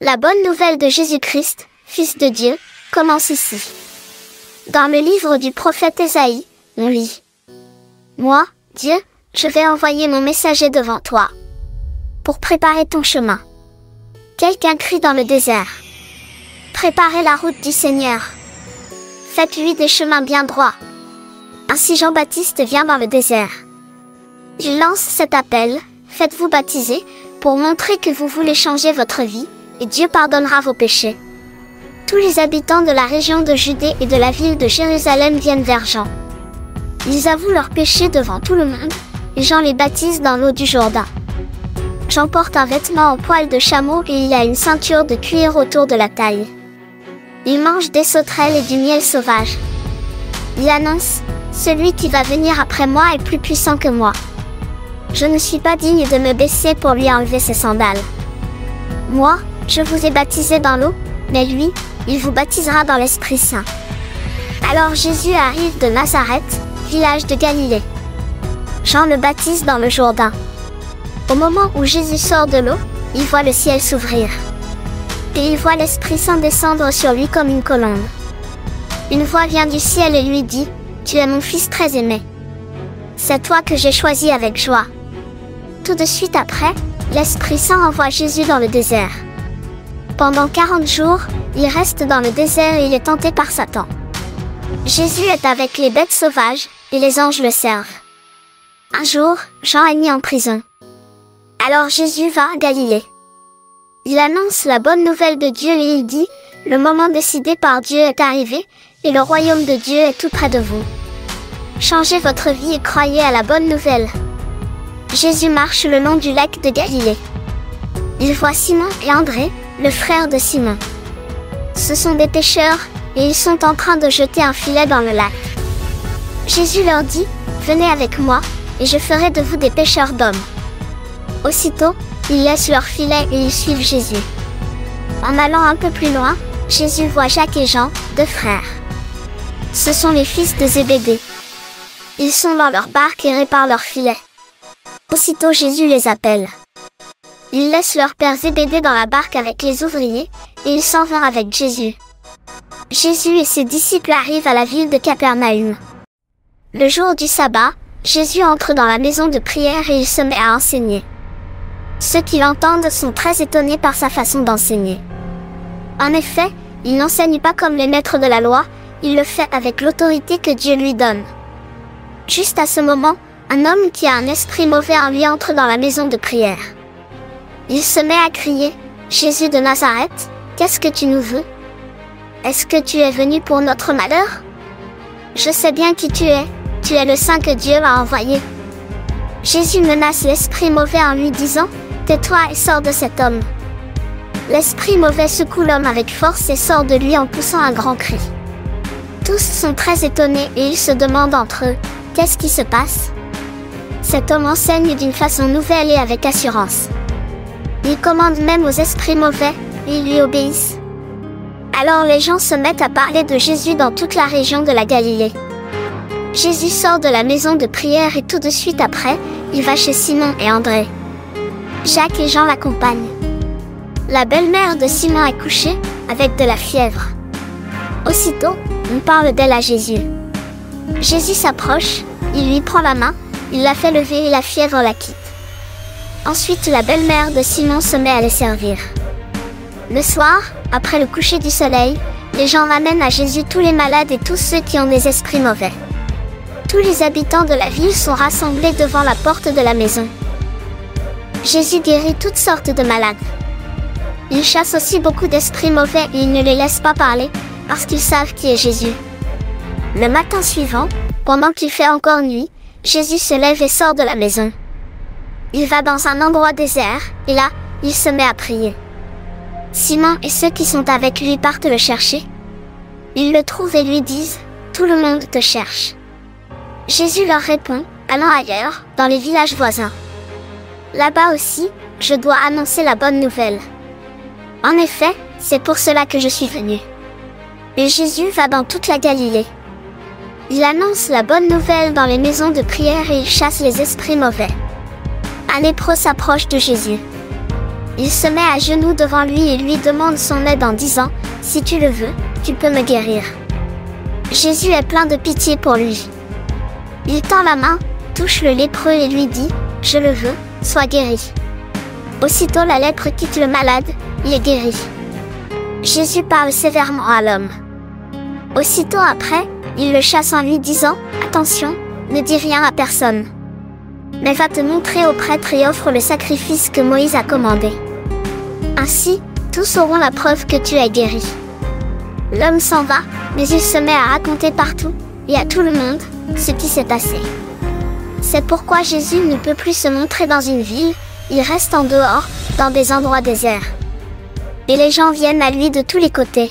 La bonne nouvelle de Jésus-Christ, Fils de Dieu, commence ici. Dans le livre du prophète Ésaïe, on lit « Moi, Dieu, je vais envoyer mon messager devant toi, pour préparer ton chemin. » Quelqu'un crie dans le désert « Préparez la route du Seigneur. Faites-lui des chemins bien droits. » Ainsi Jean-Baptiste vient dans le désert. Il lance cet appel « Faites-vous baptiser » pour montrer que vous voulez changer votre vie, et Dieu pardonnera vos péchés. Tous les habitants de la région de Judée et de la ville de Jérusalem viennent vers Jean. Ils avouent leurs péchés devant tout le monde, et Jean les baptise dans l'eau du Jourdain. Jean porte un vêtement en poil de chameau et il a une ceinture de cuir autour de la taille. Il mange des sauterelles et du miel sauvage. Il annonce « Celui qui va venir après moi est plus puissant que moi. Je ne suis pas digne de me baisser pour lui enlever ses sandales. Moi, je vous ai baptisé dans l'eau, mais lui, il vous baptisera dans l'Esprit Saint. » Alors Jésus arrive de Nazareth, village de Galilée. Jean le baptise dans le Jourdain. Au moment où Jésus sort de l'eau, il voit le ciel s'ouvrir. Et il voit l'Esprit Saint descendre sur lui comme une colombe. Une voix vient du ciel et lui dit « Tu es mon Fils très aimé. C'est toi que j'ai choisi avec joie. » Tout de suite après, l'Esprit Saint envoie Jésus dans le désert. Pendant 40 jours, il reste dans le désert et il est tenté par Satan. Jésus est avec les bêtes sauvages, et les anges le servent. Un jour, Jean est mis en prison. Alors Jésus va à Galilée. Il annonce la bonne nouvelle de Dieu et il dit « Le moment décidé par Dieu est arrivé, et le royaume de Dieu est tout près de vous. Changez votre vie et croyez à la bonne nouvelle. » Jésus marche le long du lac de Galilée. Il voit Simon et André, le frère de Simon. Ce sont des pêcheurs, et ils sont en train de jeter un filet dans le lac. Jésus leur dit « Venez avec moi, et je ferai de vous des pêcheurs d'hommes. » Aussitôt, ils laissent leur filet et ils suivent Jésus. En allant un peu plus loin, Jésus voit Jacques et Jean, deux frères. Ce sont les fils de Zébédée. Ils sont dans leur barque et réparent leur filet. Aussitôt Jésus les appelle. Ils laissent leur père Zébédée dans la barque avec les ouvriers, et ils s'en vont avec Jésus. Jésus et ses disciples arrivent à la ville de Capernaüm. Le jour du sabbat, Jésus entre dans la maison de prière et il se met à enseigner. Ceux qui l'entendent sont très étonnés par sa façon d'enseigner. En effet, il n'enseigne pas comme les maîtres de la loi, il le fait avec l'autorité que Dieu lui donne. Juste à ce moment, un homme qui a un esprit mauvais en lui entre dans la maison de prière. Il se met à crier « Jésus de Nazareth, qu'est-ce que tu nous veux? Est-ce que tu es venu pour notre malheur? Je sais bien qui tu es le Saint que Dieu a envoyé. » Jésus menace l'esprit mauvais en lui disant « Tais-toi et sors de cet homme. » L'esprit mauvais secoue l'homme avec force et sort de lui en poussant un grand cri. Tous sont très étonnés et ils se demandent entre eux « Qu'est-ce qui se passe? » Cet homme enseigne d'une façon nouvelle et avec assurance. Il commande même aux esprits mauvais, et ils lui obéissent. Alors les gens se mettent à parler de Jésus dans toute la région de la Galilée. Jésus sort de la maison de prière et tout de suite après, il va chez Simon et André. Jacques et Jean l'accompagnent. La belle-mère de Simon est couchée, avec de la fièvre. Aussitôt, on parle d'elle à Jésus. Jésus s'approche, il lui prend la main, il la fait lever et la fièvre la quitte. Ensuite, la belle-mère de Simon se met à les servir. Le soir, après le coucher du soleil, les gens ramènent à Jésus tous les malades et tous ceux qui ont des esprits mauvais. Tous les habitants de la ville sont rassemblés devant la porte de la maison. Jésus guérit toutes sortes de malades. Il chasse aussi beaucoup d'esprits mauvais et il ne les laisse pas parler, parce qu'ils savent qui est Jésus. Le matin suivant, pendant qu'il fait encore nuit, Jésus se lève et sort de la maison. Il va dans un endroit désert, et là, il se met à prier. Simon et ceux qui sont avec lui partent le chercher. Ils le trouvent et lui disent « Tout le monde te cherche. » Jésus leur répond « Allons ailleurs, dans les villages voisins. Là-bas aussi, je dois annoncer la bonne nouvelle. En effet, c'est pour cela que je suis venu. » Et Jésus va dans toute la Galilée. Il annonce la bonne nouvelle dans les maisons de prière et il chasse les esprits mauvais. Un lépreux s'approche de Jésus. Il se met à genoux devant lui et lui demande son aide en disant « Si tu le veux, tu peux me guérir ». Jésus est plein de pitié pour lui. Il tend la main, touche le lépreux et lui dit « Je le veux, sois guéri ». Aussitôt la lèpre quitte le malade, il est guéri. Jésus parle sévèrement à l'homme. Aussitôt après, il le chasse en lui disant « Attention, ne dis rien à personne. Mais va te montrer au prêtre et offre le sacrifice que Moïse a commandé. Ainsi, tous auront la preuve que tu es guéri. » L'homme s'en va, mais il se met à raconter partout, et à tout le monde, ce qui s'est passé. C'est pourquoi Jésus ne peut plus se montrer dans une ville, il reste en dehors, dans des endroits déserts. Et les gens viennent à lui de tous les côtés.